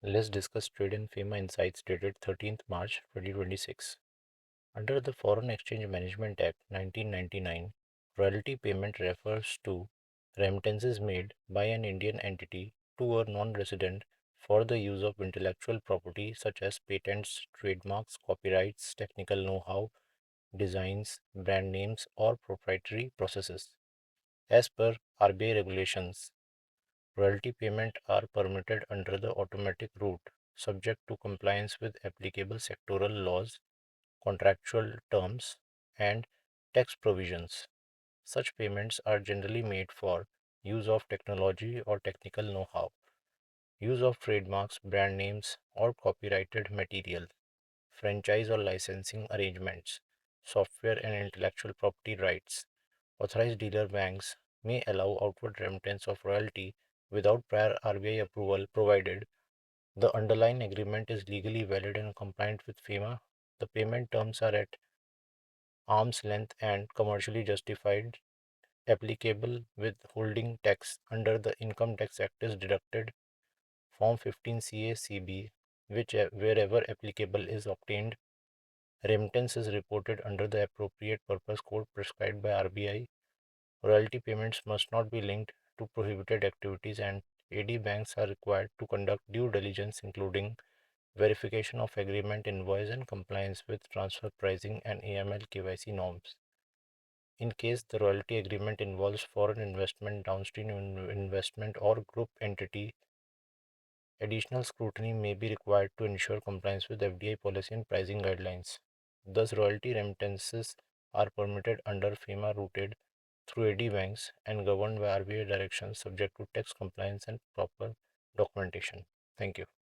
Let's discuss trade and FEMA insights dated 13th March 2026. Under the Foreign Exchange Management Act 1999, royalty payment refers to remittances made by an Indian entity to a non-resident for the use of intellectual property such as patents, trademarks, copyrights, technical know-how, designs, brand names, or proprietary processes. As per RBI regulations, royalty payments are permitted under the automatic route, subject to compliance with applicable sectoral laws, contractual terms, and tax provisions. Such payments are generally made for use of technology or technical know how, use of trademarks, brand names, or copyrighted material, franchise or licensing arrangements, software and intellectual property rights. Authorized dealer banks may allow outward remittance of royalty without prior RBI approval provided the underlying agreement is legally valid and compliant with FEMA. The payment terms are at arm's length and commercially justified, applicable withholding tax under the Income Tax Act is deducted. Form 15 CA-CB, which wherever applicable is obtained, remittance is reported under the appropriate purpose code prescribed by RBI. Royalty payments must not be linked to prohibited activities, and AD banks are required to conduct due diligence, including verification of agreement invoice and compliance with transfer pricing and AML KYC norms. In case the royalty agreement involves foreign investment, downstream investment, or group entity, additional scrutiny may be required to ensure compliance with FDI policy and pricing guidelines. Thus, royalty remittances are permitted under FEMA routed through AD banks and governed by RBI directions subject to tax compliance and proper documentation. Thank you.